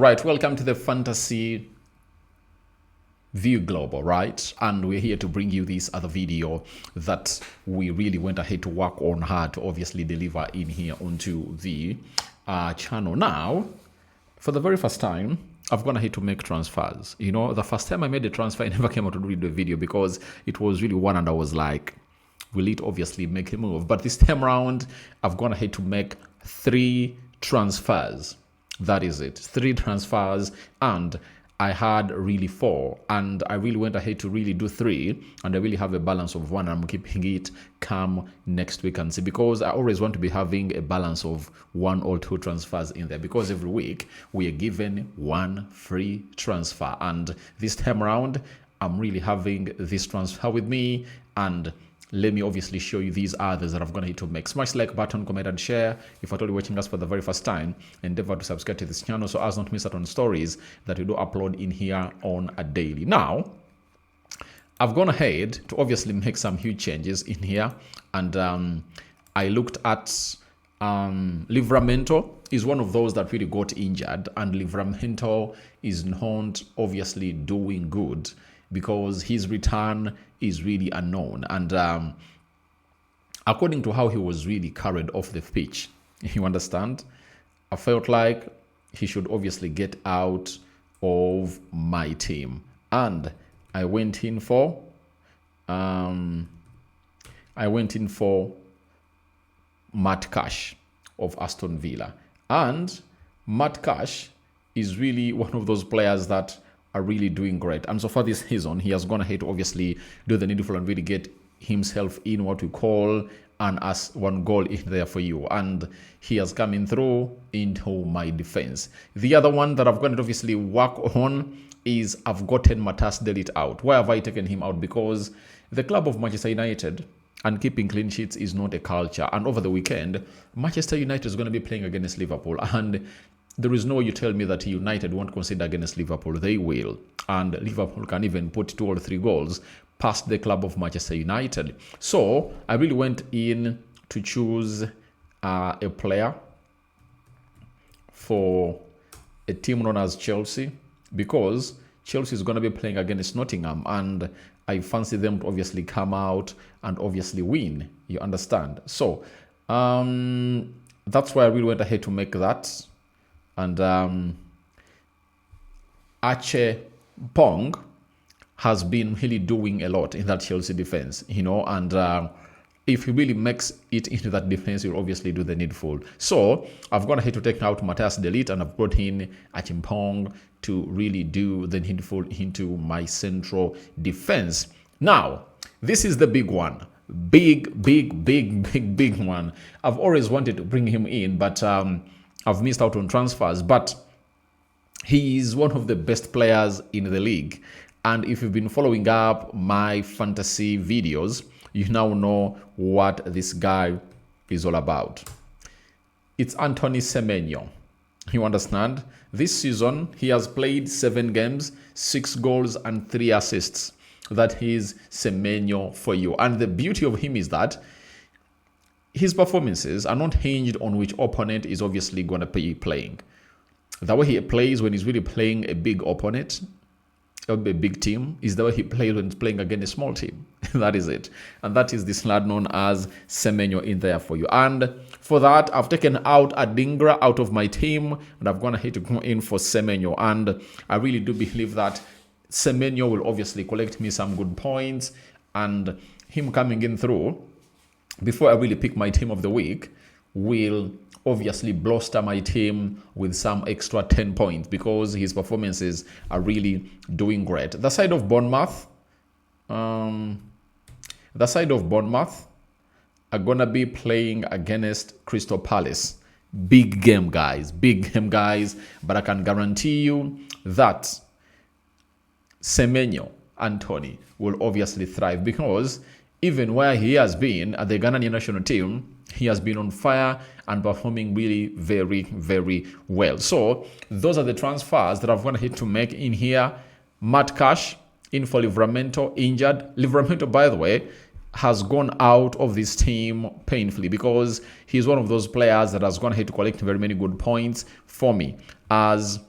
Right, welcome to the Fantasy View Global, right? And we're here to bring you this other video that we really went ahead to work on hard to obviously deliver in here onto the channel. Now, for the very first time, I've gone ahead to make transfers. You know, the first time I made a transfer, I never came out to do the video because it was really one and I was like, will it obviously make a move? But this time around, I've gone ahead to make 3 transfers. That is it, 3 transfers, and I had really 4, and I really went ahead to really do 3, and I really have a balance of 1. I'm keeping it come next week and see, because I always want to be having a balance of 1 or 2 transfers in there, because every week we are given 1 free transfer, and this time around I'm really having this transfer with me. And let me obviously show you these others that I've gone ahead to make. Smash the like button, comment and share. If at all you're watching us for the very first time, endeavor to subscribe to this channel so as not to miss out on stories that we do upload in here on a daily. Now, I've gone ahead to obviously make some huge changes in here, and I looked at Livramento is one of those that really got injured, and Livramento is not obviously doing good because his return is really unknown. And according to how he was really carried off the pitch, you understand, I felt like he should obviously get out of my team. And I went in for Matt Cash of Aston Villa. And Matt Cash is really one of those players that are really doing great. And so far this season, he has gone ahead to obviously do the needful and really get himself in what we call an as 1 goal in there for you. And he has come in through into my defense. The other one that I've got to obviously work on is I've gotten Matas Delete out. Why have I taken him out? Because the club of Manchester United and keeping clean sheets is not a culture. And over the weekend, Manchester United is going to be playing against Liverpool. And there is no way you tell me that United won't consider against Liverpool. They will. And Liverpool can even put 2 or 3 goals past the club of Manchester United. So I really went in to choose a player for a team known as Chelsea, because Chelsea is going to be playing against Nottingham, and I fancy them to obviously come out and obviously win. You understand? So that's why I really went ahead to make that. And Ache Pong has been really doing a lot in that Chelsea defense, you know, and if he really makes it into that defense, he'll obviously do the needful. So I've gone ahead to take out Matthias Delete, and I've brought in Ache Pong to really do the needful into my central defense. Now, this is the big one. Big one. I've always wanted to bring him in, but I've missed out on transfers, but he is one of the best players in the league. And if you've been following up my fantasy videos, you now know what this guy is all about. It's Anthony Semenyo. You understand? This season, he has played 7 games, 6 goals and 3 assists. That is Semenyo for you. And the beauty of him is that his performances are not hinged on which opponent is obviously going to be playing. The way he plays when he's really playing a big opponent, a big team, is the way he plays when he's playing against a small team. That is it. And that is this lad known as Semenyo in there for you. And for that, I've taken out Adingra out of my team, and I've gone ahead to go in for Semenyo. And I really do believe that Semenyo will obviously collect me some good points, and him coming in through before I really pick my team of the week will obviously bluster my team with some extra 10 points, because his performances are really doing great. The side of Bournemouth are gonna be playing against Crystal Palace. Big game, guys. But I can guarantee you that Semenyo Anthony will obviously thrive, because even where he has been at the Ghanaian national team, he has been on fire and performing really very well. So those are the transfers that I've gone ahead to make in here. Matt Cash in for Livramento, injured. Livramento, by the way, has gone out of this team painfully, because he's one of those players that has gone ahead to collect very many good points for me, as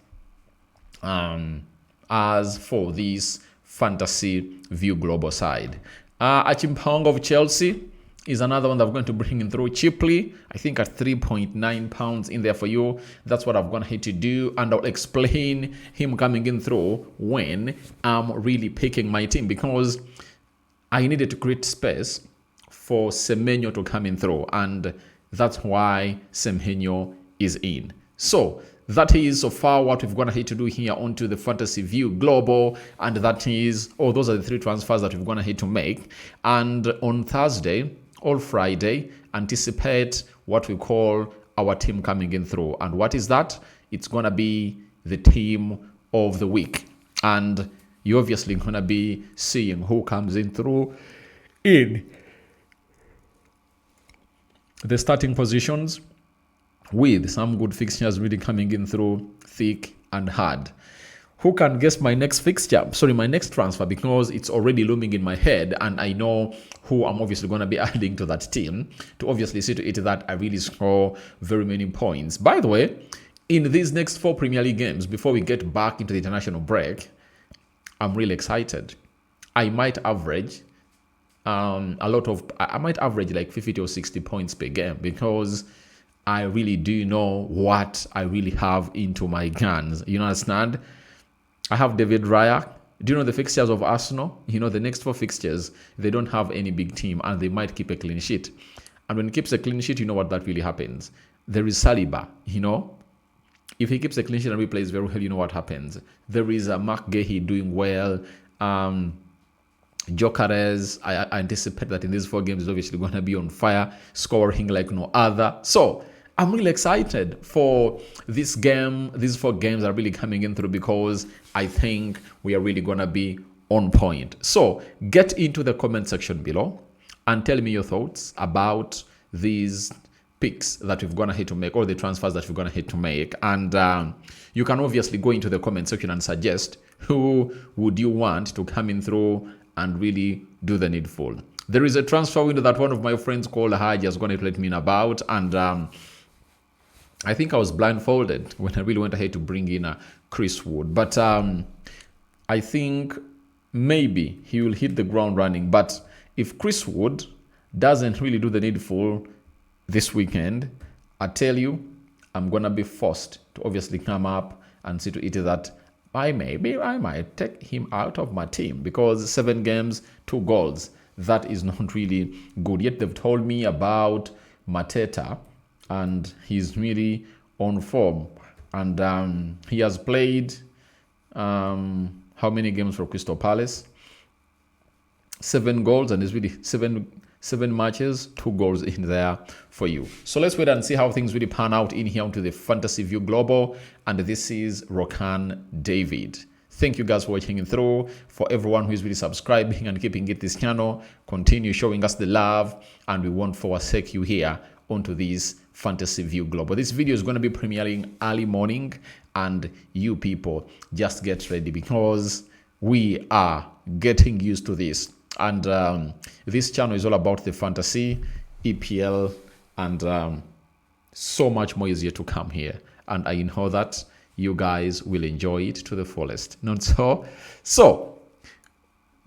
as for this fantasy view global side. Achimpong of Chelsea is another one that I'm going to bring in through cheaply. I think at £3.9 in there for you. That's what I'm going to hit to do. And I'll explain him coming in through when I'm really picking my team, because I needed to create space for Semenyo to come in through. And that's why Semenyo is in. So that is so far what we've gonna hit to do here onto the fantasy view global, and that is those are the 3 transfers that we've gonna hit to make. And on Thursday or Friday, anticipate what we call our team coming in through. And what is that? It's gonna be the team of the week, and you're obviously gonna be seeing who comes in through in the starting positions, with some good fixtures really coming in through thick and hard. Who can guess my next fixture? Sorry, my next transfer, because it's already looming in my head and I know who I'm obviously going to be adding to that team to obviously see to it that I really score very many points. By the way, in these next 4 Premier League games, before we get back into the international break, I'm really excited. I might average I might average like 50 or 60 points per game, because I really do know what I really have into my guns. You understand? I have David Raya. Do you know the fixtures of Arsenal? You know, the next 4 fixtures, they don't have any big team and they might keep a clean sheet. And when he keeps a clean sheet, you know what that really happens. There is Saliba, you know. If he keeps a clean sheet and plays very well, you know what happens. There is Mark Gahey doing well. Jokeres, I anticipate that in these 4 games is obviously going to be on fire, scoring like no other. So I'm really excited for this game. These 4 games are really coming in through, because I think we are really going to be on point. So get into the comment section below and tell me your thoughts about these picks that we've gonna hit to make, or the transfers that we're gonna hit to make. And you can obviously go into the comment section and suggest who would you want to come in through and really do the needful. There is a transfer window that one of my friends called Haji is going to let me in about, and I think I was blindfolded when I really went ahead to bring in Chris Wood. But I think maybe he will hit the ground running. But if Chris Wood doesn't really do the needful this weekend, I tell you, I'm going to be forced to obviously come up and see to it that I might take him out of my team, because 7 games, 2 goals, that is not really good. Yet they've told me about Mateta, and he's really on form. And he has played how many games for Crystal Palace? 7 goals, and it's really 7 matches, 2 goals in there for you. So let's wait and see how things really pan out in here onto the Fantasy View Global. And this is Rokan David. Thank you guys for watching it through. For everyone who is really subscribing and keeping it this channel, continue showing us the love, and we won't forsake you here onto this Fantasy View Global. This video is going to be premiering early morning, and you people just get ready, because we are getting used to this. And this channel is all about the fantasy, EPL, and so much more is yet to come here. And I know that you guys will enjoy it to the fullest. Not so? So,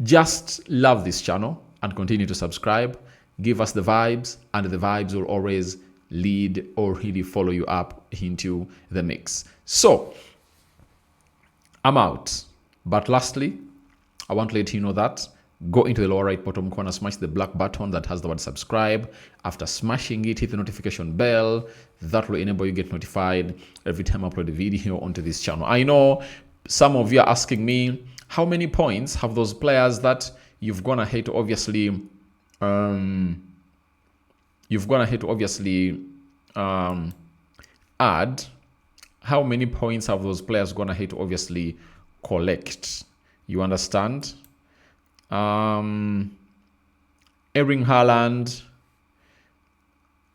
just love this channel and continue to subscribe. Give us the vibes, and the vibes will always lead or really follow you up into the mix. So, I'm out. But lastly, I want to let you know that go into the lower right bottom corner, smash the black button that has the word subscribe. After smashing it, hit the notification bell. That will enable you get notified every time I upload a video onto this channel. I know some of you are asking me, how many points have those players that you've gone ahead to obviously add? How many points have those players gone ahead to obviously collect? You understand? Erling Haaland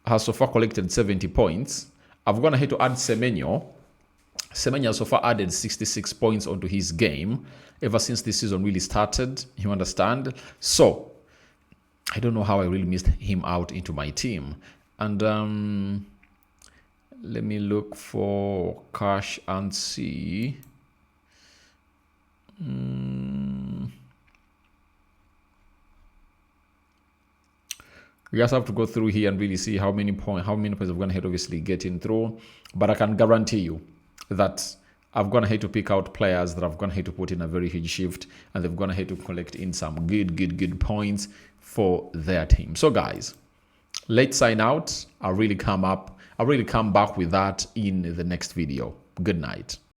has so far collected 70 points. I've gone ahead to add Semenyo. Semenyo has so far added 66 points onto his game ever since this season really started. You understand? So, I don't know how I really missed him out into my team. And let me look for cash and see. We just have to go through here and really see how many points I've gone ahead obviously getting through. But I can guarantee you that I've gone ahead to pick out players that I've gone ahead to put in a very huge shift, and they've gone ahead to collect in some good points for their team. So guys, let's sign out. I'll really come back with that in the next video. Good night.